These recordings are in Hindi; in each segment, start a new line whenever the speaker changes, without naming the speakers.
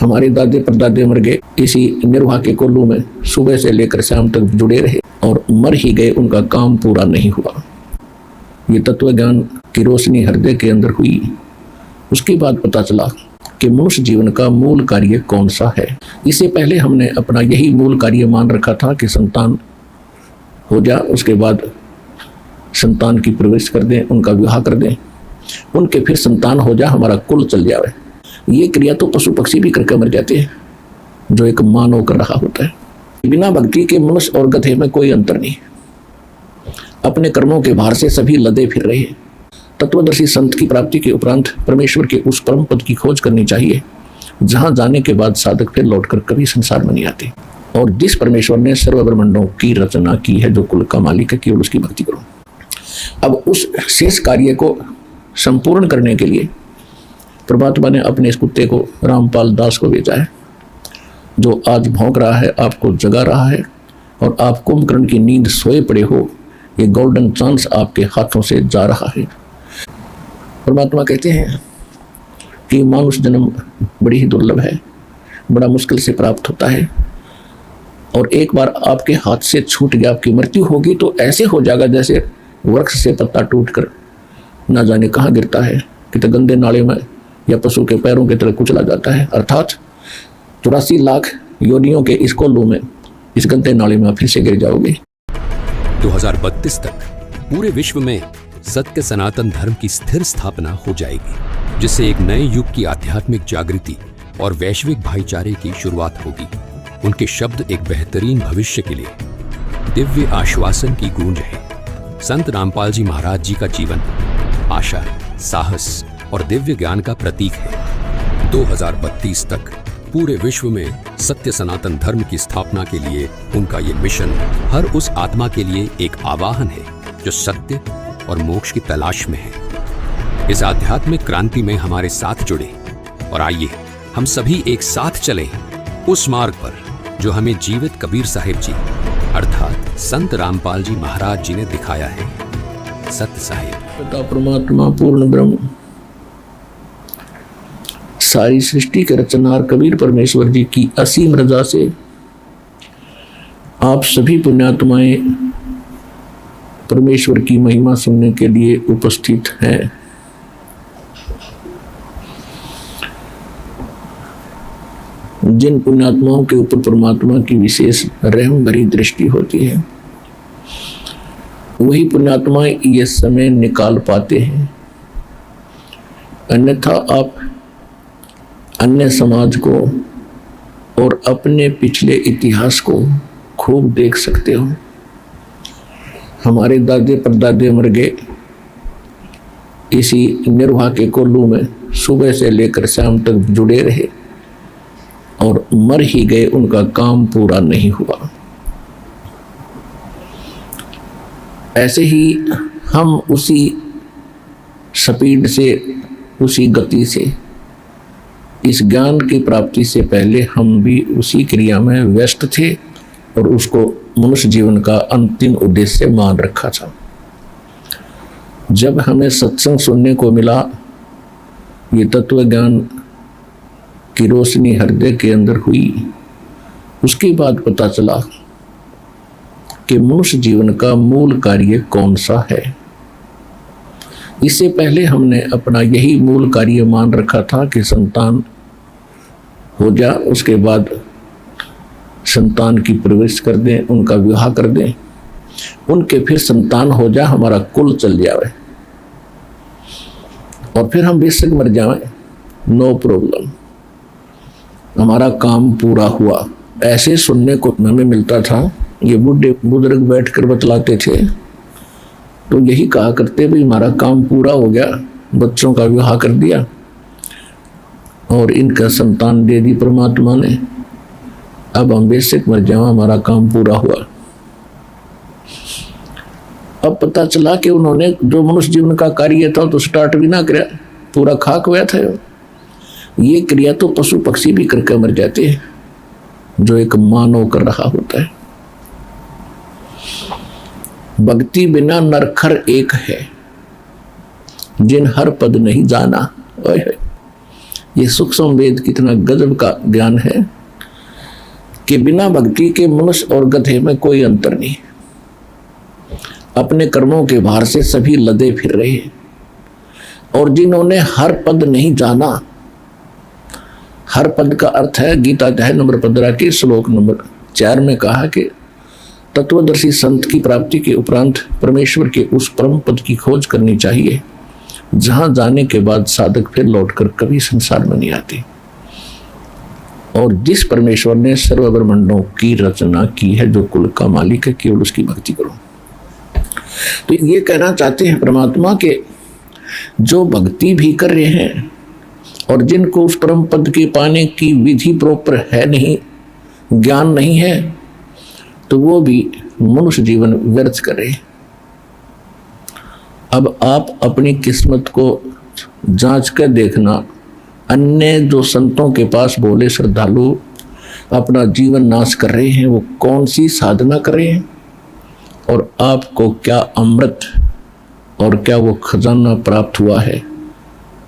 हमारे दादे परदादे मर गए इसी निर्वाह के कोल्लू में, सुबह से लेकर शाम तक जुड़े रहे और मर ही गए, उनका काम पूरा नहीं हुआ। ये तत्व ज्ञान की रोशनी हृदय के अंदर हुई। उसके बाद पता चला कि मनुष्य जीवन का मूल कार्य कौन सा है। इससे पहले हमने अपना यही मूल कार्य मान रखा था कि संतान हो जा, उसके बाद संतान की प्रवेश कर दें, उनका विवाह कर दें, उनके फिर संतान हो जा, हमारा कुल चल जाए। ये क्रिया तो पशु पक्षी भी करके मर जाते हैं, जो एक मानव कर रहा होता है। बिना भक्ति के मनुष्य और गधे में कोई अंतर नहीं। अपने कर्मों के भार से सभी लदे फिर रहे हैं। तत्वदर्शी संत की प्राप्ति के उपरांत परमेश्वर के उस परम पद की खोज करनी चाहिए, जहां जाने के बाद साधक फिर लौटकर कभी संसार में नहीं आते। और जिस परमेश्वर ने सर्व ब्रह्मांडों की रचना की है, जो कुल का मालिक है, केवल उसकी भक्ति करो। अब उस शेष कार्य को संपूर्ण करने के लिए परमात्मा ने अपने इस कुत्ते को रामपाल दास को भेजा है, जो आज भौंक रहा है, आपको जगा रहा है, और आप कुंभकर्ण की नींद सोए पड़े हो। ये गोल्डन चांस आपके हाथों से जा रहा है। परमात्मा कहते हैं कि मानुष जन्म बड़ी ही दुर्लभ है, बड़ा मुश्किल से प्राप्त होता है, और एक बार आपके हाथ से छूट गया, आपकी मृत्यु होगी तो ऐसे हो जाएगा जैसे वृक्ष से पत्ता टूटकर ना जाने कहाँ गिरता है, कि गंदे नाले में या पशु के पैरों की तरह कुचला जाता है। अर्थात 84 लाख योनियों के इस कोल्लू में, इस गंदे नाले में फिर से गिर जाओगे।
2032 तक पूरे विश्व में सत्य सनातन धर्म की स्थिर स्थापना हो जाएगी, जिससे एक नए युग की आध्यात्मिक जागृति और वैश्विक भाईचारे की शुरुआत होगी। उनके शब्द एक बेहतरीन भविष्य के लिए दिव्य आश्वासन की गूंज है। संत रामपाल जी महाराज जी का जीवन आशा, साहस और दिव्य ज्ञान का प्रतीक है। 2032 तक पूरे विश्व में सत्य सनातन धर्म की स्थापना के लिए उनका ये मिशन हर उस आत्मा के लिए एक आवाहन है जो सत्य और मोक्ष की तलाश में है। इस आध्यात्मिक क्रांति में हमारे साथ जुड़े और आइए हम सभी एक साथ चलें उस मार्ग पर जो हमें जीवित कबीर साहिब जी अर्थात संत रामपाल जी महाराज जी ने दिखाया है। सत्य साहिब।
पिता परमात्मा पूर्ण ब्रह्म, सारी सृष्टि के रचनहार कबीर परमेश्वर जी की असीम रजा से आप सभी पुण्यात्माएं परमेश्वर की महिमा सुनने के लिए उपस्थित हैं। जिन पुण्यात्माओं के ऊपर परमात्मा की विशेष रहम भरी दृष्टि होती है, वही पुण्यात्माएं ये समय निकाल पाते हैं। अन्यथा आप अन्य समाज को और अपने पिछले इतिहास को खूब देख सकते हो। हमारे दादे परदादे मर गए इसी निर्वाह के कोल्लू में, सुबह से लेकर शाम तक जुड़े रहे और मर ही गए, उनका काम पूरा नहीं हुआ। ऐसे ही हम उसी स्पीड से, उसी गति से, इस ज्ञान की प्राप्ति से पहले हम भी उसी क्रिया में व्यस्त थे और उसको मनुष्य जीवन का अंतिम उद्देश्य मान रखा था। जब हमें सत्संग सुनने को मिला, ये तत्व ज्ञान की रोशनी हृदय के अंदर हुई, उसके बाद पता चला कि मनुष्य जीवन का मूल कार्य कौन सा है। इससे पहले हमने अपना यही मूल कार्य मान रखा था कि संतान हो जा, उसके बाद संतान की प्रवेश कर दें, उनका विवाह कर दें, उनके फिर संतान हो जा, हमारा कुल चल जाए और फिर हम बेशक मर जाएं, नो प्रॉब्लम, हमारा काम पूरा हुआ। ऐसे सुनने को हमें मिलता था। ये बूढ़े बुजुर्ग बैठकर बतलाते थे तो यही कहा करते भी हमारा काम पूरा हो गया, बच्चों का विवाह कर दिया और इनका संतान दे दी परमात्मा ने, अब हम बेशक मर जाओ, हमारा काम पूरा हुआ। अब पता चला कि उन्होंने जो मनुष्य जीवन का कार्य था तो स्टार्ट भी ना किया, पूरा खाक हुआ था। ये क्रिया तो पशु पक्षी भी करके मर जाते हैं, जो एक मानव कर रहा होता है। भक्ति बिना नरखर एक है, जिन हर पद नहीं जाना। ये सूक्ष्म वेद कितना गजब का ज्ञान है कि बिना भक्ति के मनुष्य और गधे में कोई अंतर नहीं। अपने कर्मों के भार से सभी लदे फिर रहे हैं। और जिन्होंने हर पद नहीं जाना, हर पद का अर्थ है गीता अध्याय नंबर 15 के श्लोक नंबर 4 में कहा कि तत्वदर्शी संत की प्राप्ति के उपरांत परमेश्वर के उस परम पद की खोज करनी चाहिए जहां जाने के बाद साधक फिर लौटकर कभी संसार में नहीं आते। और जिस परमेश्वर ने सर्व ब्रह्मांडों की रचना की है, जो कुल का मालिक है, केवल उसकी भक्ति करो। तो ये कहना चाहते हैं परमात्मा के जो भक्ति भी कर रहे हैं और जिनको उस परम पद के पाने की विधि प्रॉपर है नहीं, ज्ञान नहीं है, तो वो भी मनुष्य जीवन व्यर्थ कर रहे। अब आप अपनी किस्मत को जांच कर देखना, अन्य जो संतों के पास बोले श्रद्धालु अपना जीवन नाश कर रहे हैं, वो कौन सी साधना कर रहे हैं और आपको क्या अमृत और क्या वो खजाना प्राप्त हुआ है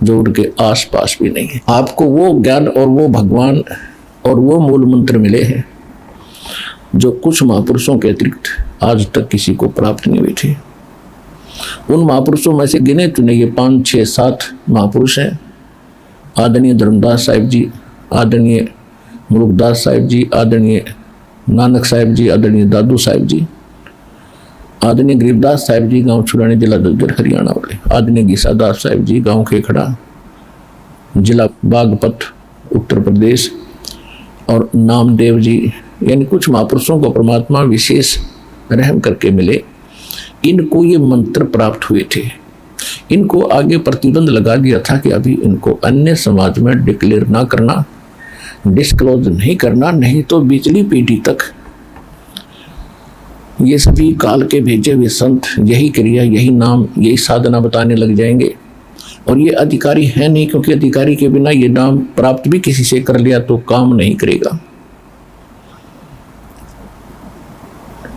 जो उनके आसपास भी नहीं है। आपको वो ज्ञान और वो भगवान और वो मूल मंत्र मिले हैं जो कुछ महापुरुषों के अतिरिक्त आज तक किसी को प्राप्त नहीं हुए थे। उन महापुरुषों में से गिने चुने ये 5, 6, 7 महापुरुष हैं। आदरणीय धर्मदास साहिब जी, आदरणीय मुरुखदास साहिब जी, आदरणीय नानक साहिब जी, आदरणीय दादू साहिब जी, आदरणीय गरीबदास साहिब जी गांव छुड़ानी जिला ददर हरियाणा वाले, आदरणीय गीसादास साहिब जी गांव खेखड़ा जिला बागपत उत्तर प्रदेश, और नामदेव जी, यानी कुछ महापुरुषों को परमात्मा विशेष रहम करके मिले। इनको ये मंत्र प्राप्त हुए थे। इनको आगे प्रतिबंध लगा दिया था कि अभी इनको अन्य समाज में डिक्लेयर ना करना, डिस्क्लोज नहीं करना, नहीं तो बिजली पीढ़ी तक ये सभी काल के भेजे हुए संत यही क्रिया, यही नाम, यही साधना बताने लग जाएंगे। और ये अधिकारी है नहीं, क्योंकि अधिकारी के बिना ये नाम प्राप्त भी किसी से कर लिया तो काम नहीं करेगा।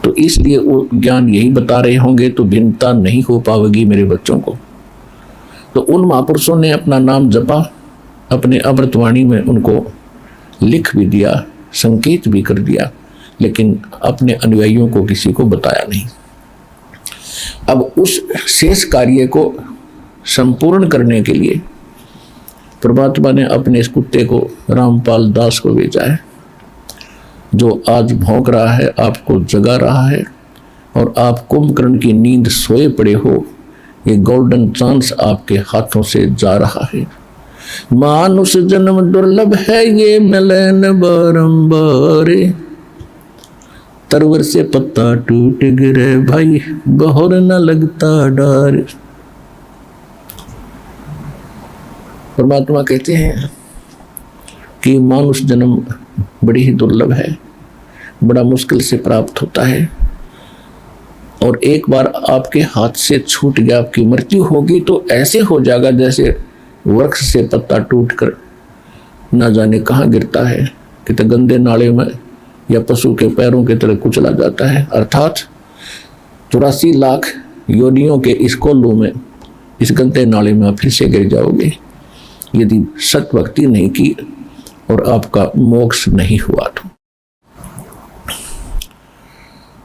तो इसलिए वो ज्ञान यही बता रहे होंगे, तो भिन्नता नहीं हो पाएगी मेरे बच्चों को। तो उन महापुरुषों ने अपना नाम जपा, अपने अमृतवाणी में उनको लिख भी दिया, संकेत भी कर दिया, लेकिन अपने अनुयायियों को किसी को बताया नहीं। अब उस शेष कार्य को संपूर्ण करने के लिए परमात्मा ने अपने इस कुत्ते को रामपाल दास को भेजा है, जो आज भौंक रहा है, आपको जगा रहा है, और आप कुंभकर्ण की नींद सोए पड़े हो। ये गोल्डन चांस आपके हाथों से जा रहा है। मानुष जन्म दुर्लभ है, ये मिलन बारंबार, तरवर से पत्ता टूट गिरे भाई, बहोर न लगता डार। परमात्मा कहते हैं कि मानुष जन्म बड़ी ही दुर्लभ है, बड़ा मुश्किल से प्राप्त होता है, और एक बार आपके हाथ से छूट गया, आपकी मृत्यु होगी तो ऐसे हो जाएगा जैसे वृक्ष से पत्ता टूटकर ना जाने कहाँ गिरता है, कितने गंदे नाले में या पशु के पैरों की तरह कुचला जाता है। अर्थात 84 लाख योनियों के इस कोल्लू में, इस गंदे नाले में आप फिर से गिर जाओगे यदि सत भक्ति नहीं की और आपका मोक्ष नहीं हुआ तो।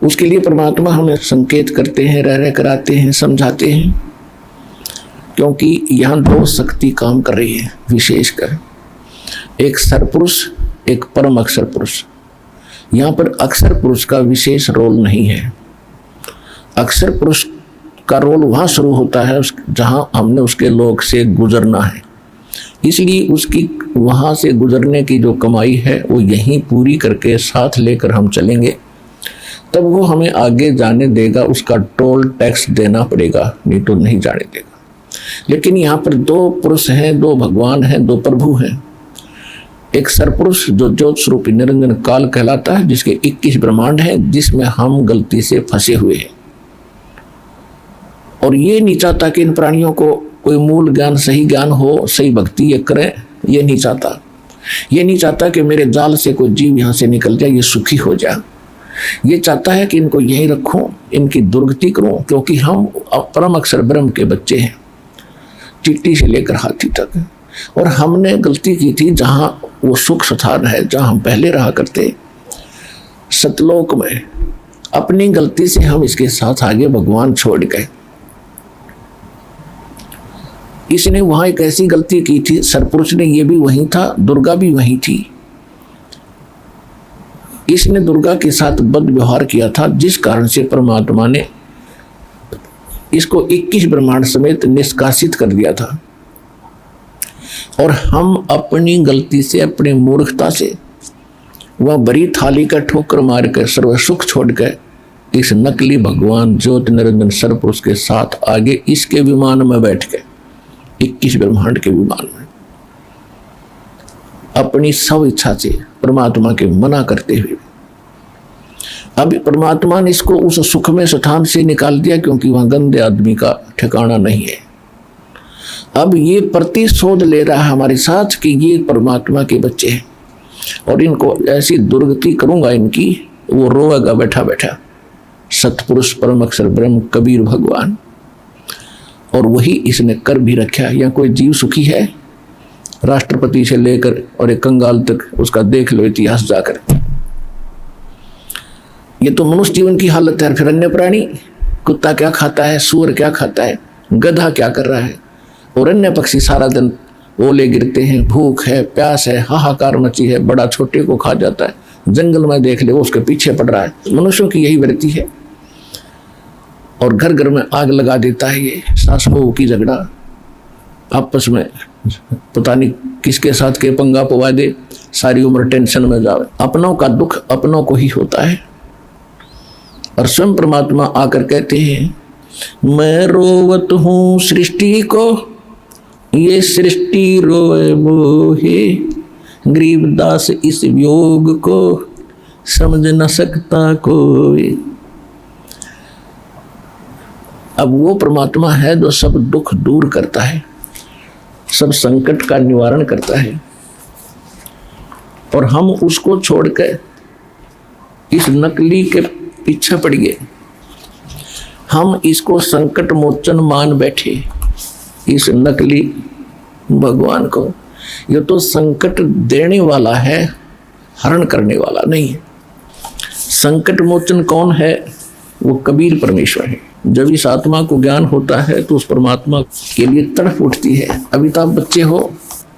उसके लिए परमात्मा हमें संकेत करते हैं, रह कराते हैं, समझाते हैं, क्योंकि यहाँ 2 शक्ति काम कर रही है विशेषकर, एक सरपुरुष, एक परम अक्षर पुरुष। यहाँ पर अक्षर पुरुष का विशेष रोल नहीं है। अक्षर पुरुष का रोल वहाँ शुरू होता है जहाँ हमने उसके लोक से गुजरना है, इसलिए उसकी वहाँ से गुजरने की जो कमाई है वो यहीं पूरी करके साथ लेकर हम चलेंगे, तब वो हमें आगे जाने देगा। उसका टोल टैक्स देना पड़ेगा, नहीं तो नहीं जाने देगा। लेकिन यहाँ पर 2 पुरुष हैं, 2 भगवान हैं, 2 प्रभु हैं। एक सरपुरुष जो ज्योत स्वरूपी निरंजन काल कहलाता है, जिसके 21 ब्रह्मांड हैं, जिसमें हम गलती से फंसे हुए हैं। और ये नहीं चाहता कि इन प्राणियों को कोई मूल ज्ञान, सही ज्ञान हो, सही भक्ति ये करें, ये नहीं चाहता। ये नहीं चाहता कि मेरे जाल से कोई जीव यहाँ से निकल जाए, ये सुखी हो जाए। ये चाहता है कि इनको यहीं रखूं, इनकी दुर्गति करूं, क्योंकि हम परम अक्षर ब्रह्म के बच्चे हैं, चींटी से लेकर हाथी तक। और हमने गलती की थी जहाँ वो सुख स्थान है, जहाँ हम पहले रहा करते सतलोक में, अपनी गलती से हम इसके साथ आगे भगवान छोड़ गए। इसने वहां एक ऐसी गलती की थी, सरपुरुष ने ये भी वहीं था, दुर्गा भी वहीं थी। इसने दुर्गा के साथ बद व्यवहार किया था, जिस कारण से परमात्मा ने इसको 21 ब्रह्मांड समेत निष्कासित कर दिया था। और हम अपनी गलती से, अपनी मूर्खता से वह बड़ी थाली का ठोकर मार कर सर्व सुख छोड़ कर इस नकली भगवान ज्योति निरंजन सरपुरुष के साथ आगे इसके विमान में बैठ गए, 21 ब्रह्मांड के विमान में, अपनी सब इच्छा से परमात्मा के मना करते हुए। अब परमात्मा ने इसको उस सुखमय स्थान से निकाल दिया, क्योंकि वहां गंदे आदमी का ठिकाना नहीं है। अब ये प्रतिशोध ले रहा है हमारे साथ कि ये परमात्मा के बच्चे हैं और इनको ऐसी दुर्गति करूंगा इनकी, वो रोएगा बैठा बैठा। सतपुरुष परम अक्षर ब्रह्म कबीर भगवान, और वही इसने कर भी रखा। या कोई जीव सुखी है? राष्ट्रपति से लेकर और एक कंगाल तक उसका देख लो इतिहास जाकर। ये तो मनुष्य जीवन की हालत है। फिर अन्य प्राणी, कुत्ता क्या खाता है, सूअर क्या खाता है, गधा क्या कर रहा है, और अन्य पक्षी सारा दिन ओले गिरते हैं, भूख है, प्यास है, हाहाकार मची है, बड़ा छोटे को खा जाता है, जंगल में देख ले वो उसके पीछे पड़ रहा है। मनुष्यों की यही वृत्ति है। और घर घर में आग लगा देता है ये सास बहू की झगड़ा, आपस में पता नहीं किसके साथ के पंगा पवा दे, सारी उम्र टेंशन में जावे। अपनों का दुख अपनों को ही होता है। और स्वयं परमात्मा आकर कहते हैं, मैं रोवत हूँ सृष्टि को, ये सृष्टि रोए मोहे, गरीबदास इस वियोग को समझ न सकता कोई। अब वो परमात्मा है जो सब दुख दूर करता है, सब संकट का निवारण करता है, और हम उसको छोड़कर इस नकली के पीछे पड़ गए। हम इसको संकट मोचन मान बैठे, इस नकली भगवान को। ये तो संकट देने वाला है, हरण करने वाला नहीं है। संकट मोचन कौन है? वो कबीर परमेश्वर है। जब इस आत्मा को ज्ञान होता है तो उस परमात्मा के लिए तड़प उठती है। अभी तो आप बच्चे हो,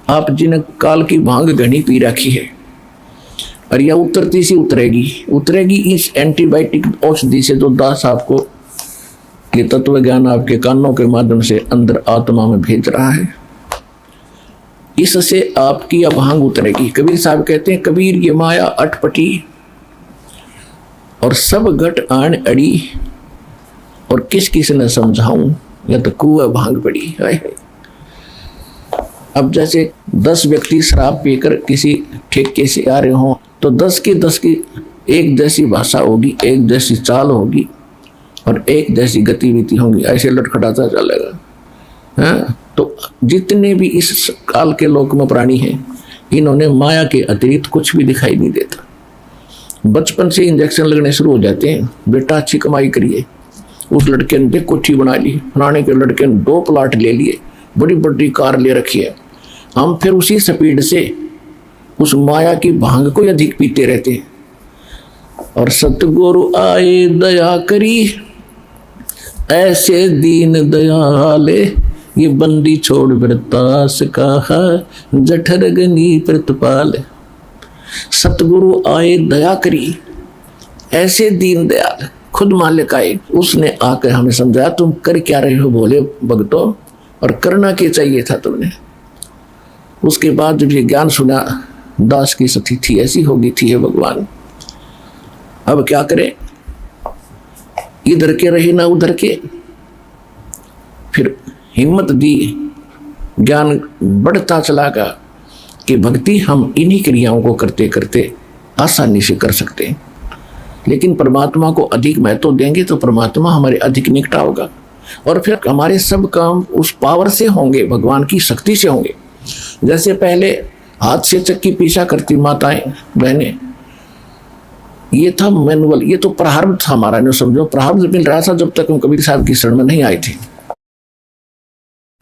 आप जिन्हें काल की भांग घनी पी रखी है, और यह उतरती सी उतरेगी इस एंटीबायोटिक औषधि से, तो दास आपको ये तत्व ज्ञान आपके कानों के माध्यम से अंदर आत्मा में भेज रहा है। इससे आपकी अभांग उतरेगी। कबीर साहब कहते हैं, कबीर ये माया अटपटी और सब घट आन अड़ी, और किस किस ने समझाऊं, या तो कुआ भांग पड़ी। अब जैसे 10 व्यक्ति शराब पीकर किसी ठेके से आ रहे हों, तो 10 की एक जैसी भाषा होगी, एक जैसी चाल होगी और एक जैसी गतिविधि होंगी, ऐसे लटखटाता चलेगा। हाँ, तो जितने भी इस काल के लोक में प्राणी हैं, इन्होंने माया के अतिरिक्त कुछ भी दिखाई नहीं देता। बचपन से इंजेक्शन लगने शुरू हो जाते हैं, बेटा अच्छी कमाई करिए, उस लड़के ने कोठी बना ली, फलाने के लड़के ने 2 प्लाट ले लिए, बड़ी बड़ी कार ले रखी है। हम फिर उसी स्पीड से उस माया की भांग को अधिक पीते रहते हैं। और सतगुरु आए दया करी, ऐसे दीन दयाले, ये बंदी छोड़ वृतास कहा, जठर गनी प्रतिपाल। सतगुरु आए दया करी, ऐसे दीन दयाल, खुद मालिक आए, उसने आकर हमें समझाया तुम कर क्या रहे हो बोले भक्तों, और करना क्या चाहिए था तुमने। उसके बाद जब ये ज्ञान सुना, दास की स्थिति ऐसी हो गई थी, है भगवान अब क्या करें, इधर के रहे ना उधर के। फिर हिम्मत दी, ज्ञान बढ़ता चला गया कि भक्ति हम इन्हीं क्रियाओं को करते करते आसानी से कर सकते हैं। लेकिन परमात्मा को अधिक महत्व देंगे तो परमात्मा हमारे अधिक निकट होगा, और फिर हमारे सब काम उस पावर से होंगे, भगवान की शक्ति से होंगे। जैसे पहले हाथ से चक्की पीसा करती माताएं बहनें, ये था मैनुअल, ये तो प्रारब्ध था हमारा, नहीं समझो, प्रारब्ध मिल रहा था जब तक हम कबीर साहब की शरण में नहीं आए थे।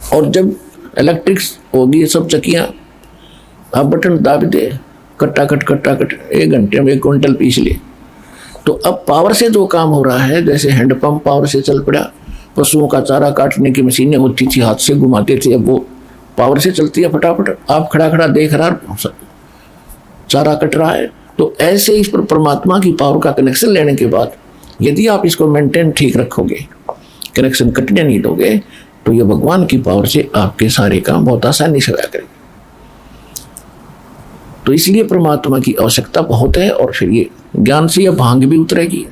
और जब इलेक्ट्रिक्स होगी, सब चक्कियाँ, आप बटन दाब दे, कट्टा कट 1 घंटे में 1 क्विंटल पीस ले। तो अब पावर से जो काम हो रहा है, जैसे हैंडपंप पावर से चल पड़ा, पशुओं का चारा काटने की मशीनें होती थी, हाथ से घुमाते थे, अब वो पावर से चलती है, फटाफट आप खड़ा देख रहा, चारा कट रहा है। तो ऐसे इस पर परमात्मा की पावर का कनेक्शन लेने के बाद यदि आप इसको मेंटेन ठीक रखोगे, कनेक्शन कटने नहीं दोगे, तो ये भगवान की पावर से आपके सारे काम बहुत आसानी से होया करेंगे। तो इसलिए परमात्मा की आवश्यकता बहुत है, और फिर ये ज्ञान से यह भांग भी उतरेगी।